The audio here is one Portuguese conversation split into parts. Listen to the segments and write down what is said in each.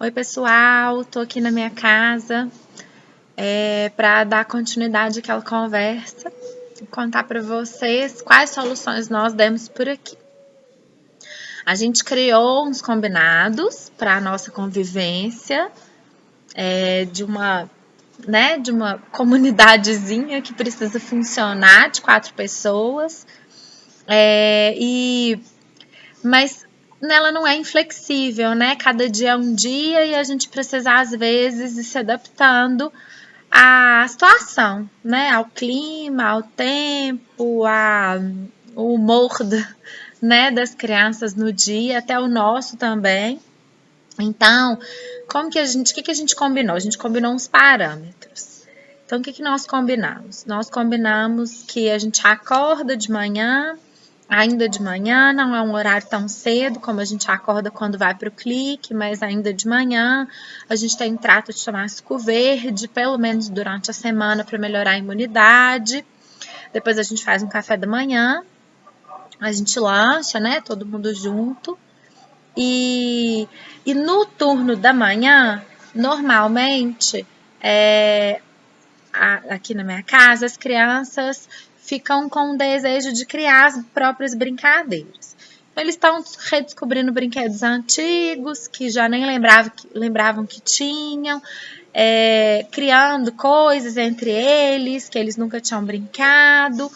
Oi, pessoal, tô aqui na minha casa para dar continuidade àquela conversa e contar para vocês quais soluções nós demos por aqui. A gente criou uns combinados para a nossa convivência de uma comunidadezinha que precisa funcionar de 4 pessoas, mas ela não é inflexível, né? Cada dia é um dia e a gente precisa, às vezes, ir se adaptando à situação, né? Ao clima, ao tempo, ao humor né, das crianças no dia, até o nosso também. Então, o que a gente combinou? A gente combinou uns parâmetros. Então, o que nós combinamos? Nós combinamos que a gente acorda de manhã, ainda de manhã, não é um horário tão cedo como a gente acorda quando vai para o clique, mas ainda de manhã a gente tem trato de tomar suco verde, pelo menos durante a semana, para melhorar a imunidade. Depois a gente faz um café da manhã, a gente lancha, né, todo mundo junto. E no turno da manhã, normalmente, aqui na minha casa, as crianças ficam com o desejo de criar as próprias brincadeiras. Eles estão redescobrindo brinquedos antigos que já nem lembravam que tinham, criando coisas entre eles que eles nunca tinham brincado,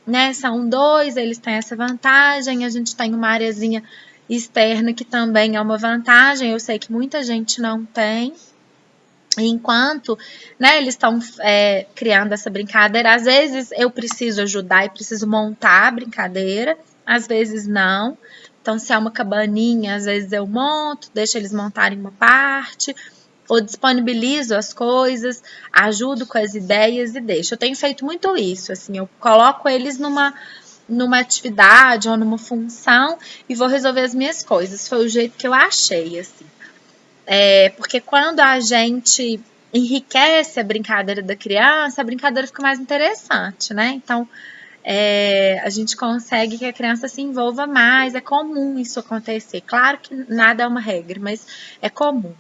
né? São 2, eles têm essa vantagem. A gente tem uma areazinha externa que também é uma vantagem. Eu sei que muita gente não tem. Enquanto, né, eles estão criando essa brincadeira, às vezes eu preciso ajudar e preciso montar a brincadeira, às vezes não. Então, se é uma cabaninha, às vezes eu monto, deixo eles montarem uma parte, ou disponibilizo as coisas, ajudo com as ideias e deixo. Eu tenho feito muito isso, assim, eu coloco eles numa atividade ou numa função e vou resolver as minhas coisas. Foi o jeito que eu achei, assim. Porque quando a gente enriquece a brincadeira da criança, a brincadeira fica mais interessante, né? Então, a gente consegue que a criança se envolva mais. É comum isso acontecer. Claro que nada é uma regra, mas é comum.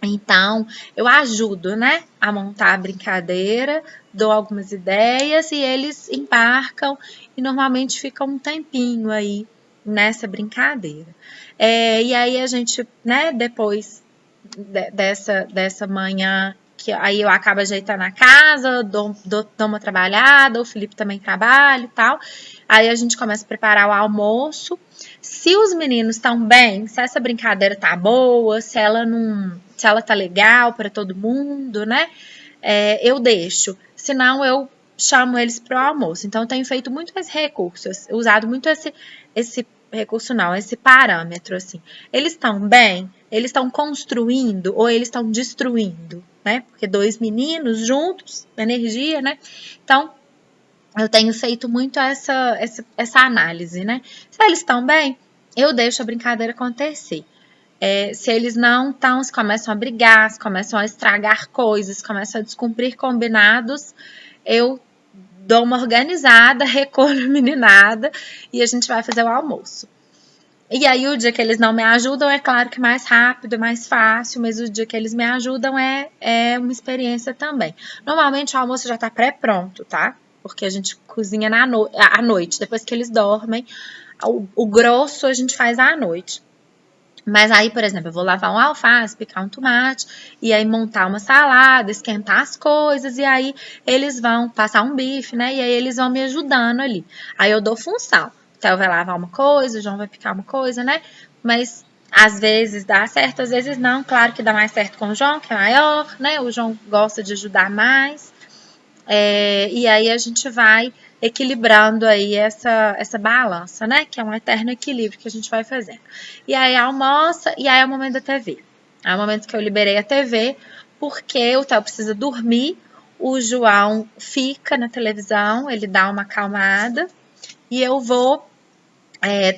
Então, eu ajudo, né, a montar a brincadeira, dou algumas ideias e eles embarcam e normalmente ficam um tempinho aí nessa brincadeira. E aí a gente, né, depois dessa manhã, que aí eu acabo ajeitando a casa, dou uma trabalhada, o Felipe também trabalha e tal. Aí a gente começa a preparar o almoço. Se os meninos estão bem, se essa brincadeira tá boa, se ela tá legal para todo mundo, né? Eu deixo. Senão eu chamo eles para o almoço. Então eu tenho feito muito esse recurso, usado muito esse recurso não, esse parâmetro assim. Eles estão bem? Eles estão construindo ou eles estão destruindo, né? Porque 2 meninos juntos, energia, né? Então eu tenho feito muito essa análise, né? Se eles estão bem, eu deixo a brincadeira acontecer. Se eles não estão, se começam a brigar, se começam a estragar coisas, começam a descumprir combinados, eu dou uma organizada, recolho a meninada e a gente vai fazer o almoço. E aí o dia que eles não me ajudam, é claro que mais rápido, é mais fácil, mas o dia que eles me ajudam é uma experiência também. Normalmente o almoço já tá pré-pronto, tá? Porque a gente cozinha à noite, depois que eles dormem. O grosso a gente faz à noite. Mas aí, por exemplo, eu vou lavar um alface, picar um tomate, e aí montar uma salada, esquentar as coisas, e aí eles vão passar um bife, né? E aí eles vão me ajudando ali. Aí eu dou função. Então, vai lavar uma coisa, o João vai picar uma coisa, né? Mas às vezes dá certo, às vezes não. Claro que dá mais certo com o João, que é maior, né? O João gosta de ajudar mais. E aí a gente vai equilibrando aí essa balança, né? Que é um eterno equilíbrio que a gente vai fazendo. E aí almoça, e aí é o momento da TV. É o momento que eu liberei a TV, porque o Theo precisa dormir, o João fica na televisão, ele dá uma acalmada, e eu vou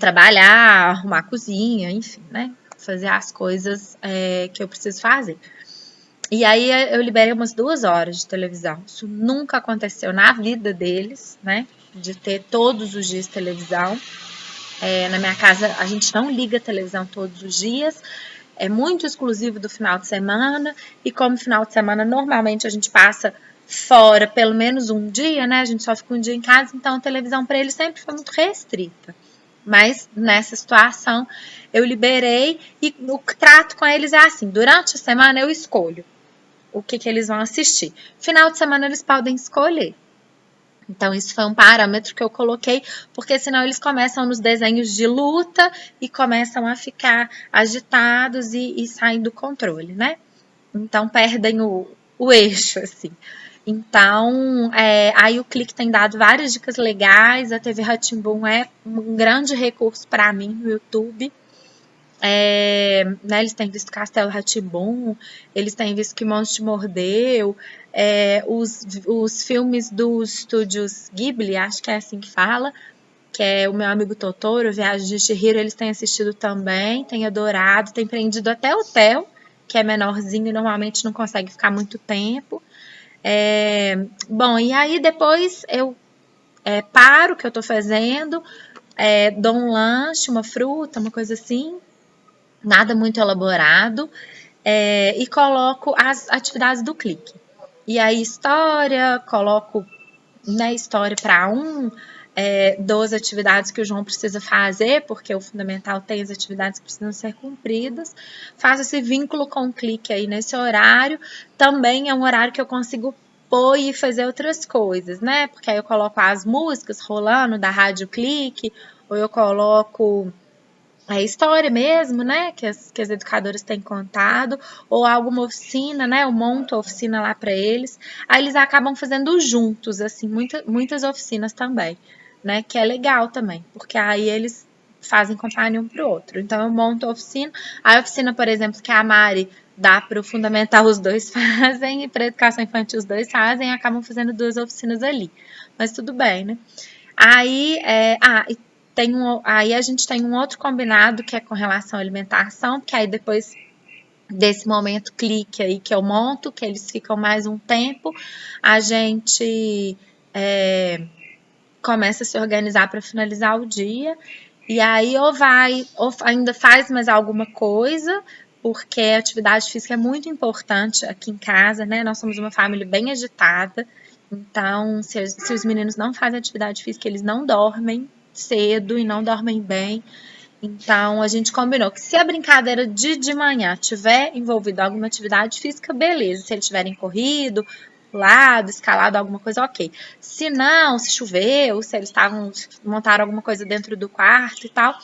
trabalhar, arrumar a cozinha, enfim, né? Fazer as coisas que eu preciso fazer. E aí eu liberei umas 2 horas de televisão. Isso nunca aconteceu na vida deles, né? De ter todos os dias televisão. Na minha casa a gente não liga a televisão todos os dias. é muito exclusivo do final de semana, e como final de semana normalmente a gente passa fora pelo menos um dia, né? A gente só fica um dia em casa, então a televisão para eles sempre foi muito restrita. Mas nessa situação eu liberei e o trato com eles é assim: durante a semana eu escolho o que eles vão assistir. Final de semana eles podem escolher. Então, isso foi um parâmetro que eu coloquei, porque senão eles começam nos desenhos de luta e começam a ficar agitados e saem do controle, né? Então, perdem o eixo, assim. Então, aí o Clique tem dado várias dicas legais. A TV Rá-Tim-Bum é um grande recurso para mim no YouTube. Né, eles têm visto Castelo Rá-Tim-Bum, eles têm visto Que Monstro Te Mordeu, os filmes dos estúdios Ghibli, acho que é assim que fala, que é O Meu Amigo Totoro, Viagem de Chihiro, eles têm assistido também, têm adorado, têm prendido até o Theo, que é menorzinho e normalmente não consegue ficar muito tempo. Bom, e aí depois eu paro o que eu tô fazendo, dou um lanche, uma fruta, uma coisa assim, nada muito elaborado, e coloco as atividades do Clique. E aí, história, coloco, né, história para dou as atividades que o João precisa fazer, porque o fundamental tem as atividades que precisam ser cumpridas. Faço esse vínculo com o Clique aí nesse horário. Também é um horário que eu consigo pôr e fazer outras coisas, né? Porque aí eu coloco as músicas rolando da Rádio Clique, ou eu coloco a história mesmo, né, que as educadoras têm contado, ou alguma oficina, né, eu monto a oficina lá para eles, aí eles acabam fazendo juntos, assim, muitas oficinas também, né, que é legal também, porque aí eles fazem companhia um pro outro. Então eu monto a oficina, por exemplo, que a Mari dá para o fundamental os dois fazem, e para educação infantil os dois fazem, acabam fazendo 2 oficinas ali, mas tudo bem, né. Aí, e aí a gente tem um outro combinado que é com relação à alimentação, porque aí depois desse momento Clique aí que eu monto, que eles ficam mais um tempo, a gente começa a se organizar para finalizar o dia, e aí ou ainda faz mais alguma coisa, porque a atividade física é muito importante aqui em casa, né? Nós somos uma família bem agitada, então se os meninos não fazem atividade física, eles não dormem cedo e não dormem bem. Então a gente combinou que se a brincadeira de manhã tiver envolvido alguma atividade física, beleza. Se eles tiverem corrido, pulado, escalado, alguma coisa, ok. Se não, se choveu, se eles montaram alguma coisa dentro do quarto e tal,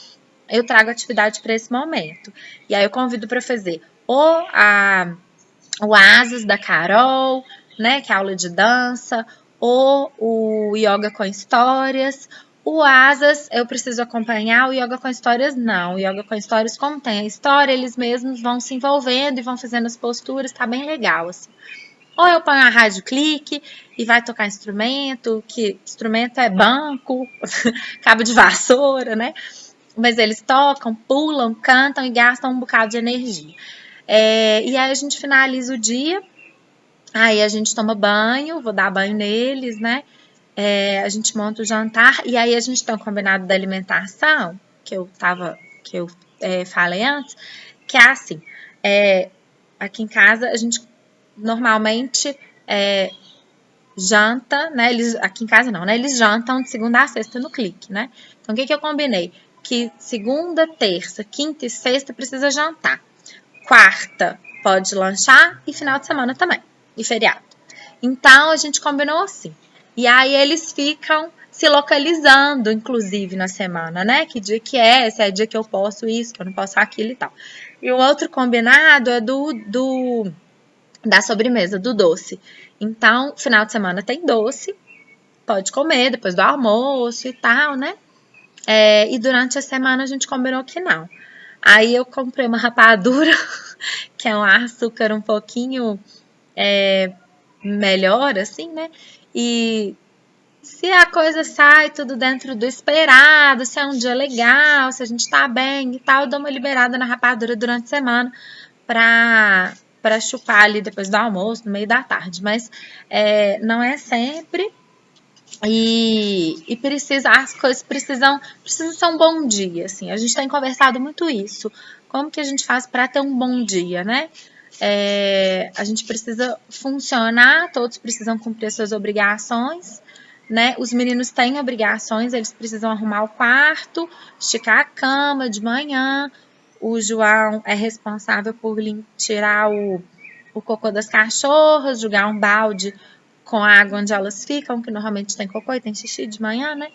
eu trago atividade para esse momento. E aí eu convido para fazer o Asas da Carol, né, que é aula de dança, ou o Yoga com Histórias. O Asas eu preciso acompanhar, o Yoga com Histórias não. O Yoga com Histórias, como tem a história, eles mesmos vão se envolvendo e vão fazendo as posturas, tá bem legal, assim. Ou eu ponho a rádio clique e vai tocar instrumento, que instrumento é banco, cabo de vassoura, né? Mas eles tocam, pulam, cantam e gastam um bocado de energia. E aí a gente finaliza o dia, aí a gente toma banho, vou dar banho neles, né? A gente monta o jantar e aí a gente tem um combinado da alimentação, que eu falei antes, que é assim, aqui em casa a gente normalmente janta, né? Aqui em casa não, né? Eles jantam de segunda a sexta no Clique, né? Então o que eu combinei? Que segunda, terça, quinta e sexta precisa jantar. Quarta pode lanchar e final de semana também, e feriado. Então a gente combinou assim. E aí eles ficam se localizando, inclusive, na semana, né? Que dia que é, se é dia que eu posso isso, que eu não posso aquilo e tal. E o outro combinado é da sobremesa, do doce. Então, final de semana tem doce, pode comer depois do almoço e tal, né? E durante a semana a gente combinou que não. Aí eu comprei uma rapadura, que é um açúcar um pouquinho melhor, assim, né? E se a coisa sai tudo dentro do esperado, se é um dia legal, se a gente tá bem e tal, eu dou uma liberada na rapadura durante a semana pra chupar ali depois do almoço, no meio da tarde. Mas não é sempre. E as coisas precisam ser um bom dia, assim. A gente tem conversado muito isso como que a gente faz para ter um bom dia, né? A gente precisa funcionar, todos precisam cumprir suas obrigações, né? Os meninos têm obrigações, eles precisam arrumar o quarto, esticar a cama de manhã. O João é responsável por tirar o cocô das cachorras, jogar um balde com a água onde elas ficam, que normalmente tem cocô e tem xixi de manhã, né?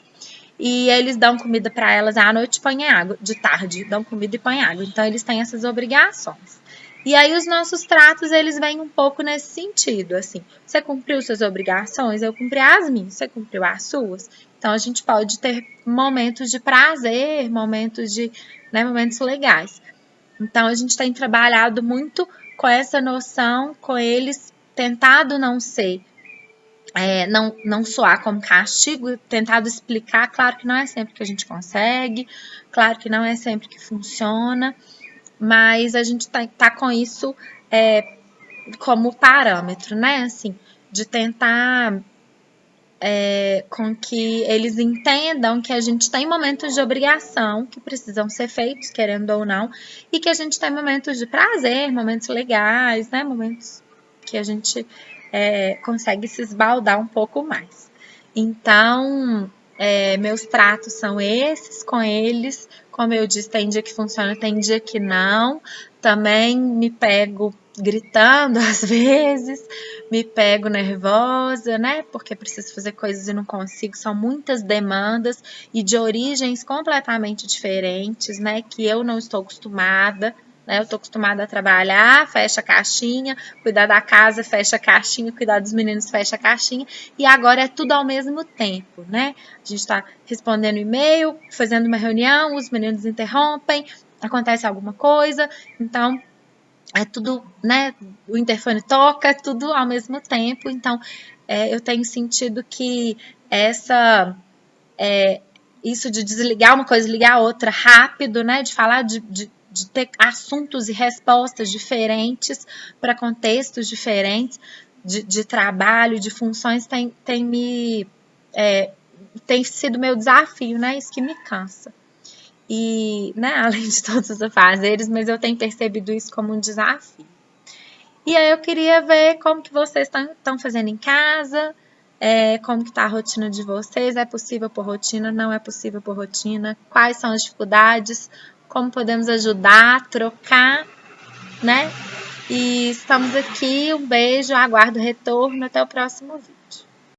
E eles dão comida para elas à noite e põem água, de tarde dão comida e põem água. Então eles têm essas obrigações. E aí os nossos tratos, eles vêm um pouco nesse sentido, assim, você cumpriu suas obrigações, eu cumpri as minhas, você cumpriu as suas. Então a gente pode ter momentos de prazer, momentos de, né, momentos legais. Então a gente tem trabalhado muito com essa noção, com eles, tentado não ser não soar como castigo, tentado explicar. Claro que não é sempre que a gente consegue, claro que não é sempre que funciona, mas a gente tá com isso como parâmetro, né? Assim, de tentar com que eles entendam que a gente tem momentos de obrigação que precisam ser feitos, querendo ou não, e que a gente tem momentos de prazer, momentos legais, né? Momentos que a gente consegue se esbaldar um pouco mais. Então, meus tratos são esses com eles. Como eu disse, tem dia que funciona, tem dia que não. Também me pego gritando às vezes, me pego nervosa, né? Porque preciso fazer coisas e não consigo. São muitas demandas e de origens completamente diferentes, né? Que eu não estou acostumada. Né? Eu estou acostumada a trabalhar, fecha a caixinha, cuidar da casa, fecha a caixinha, cuidar dos meninos, fecha a caixinha, e agora é tudo ao mesmo tempo, né? A gente está respondendo e-mail, fazendo uma reunião, os meninos interrompem, acontece alguma coisa, então é tudo, né? O interfone toca, é tudo ao mesmo tempo, então eu tenho sentido que isso de desligar uma coisa, ligar a outra rápido, né? De falar de ter assuntos e respostas diferentes para contextos diferentes de trabalho, de funções, tem sido meu desafio, né? Isso que me cansa. E, né, além de todos os afazeres, mas eu tenho percebido isso como um desafio. E aí eu queria ver como que vocês estão fazendo em casa, como que está a rotina de vocês, é possível por rotina, não é possível por rotina, quais são as dificuldades, como podemos ajudar, trocar, né? E estamos aqui, um beijo, aguardo o retorno, até o próximo vídeo.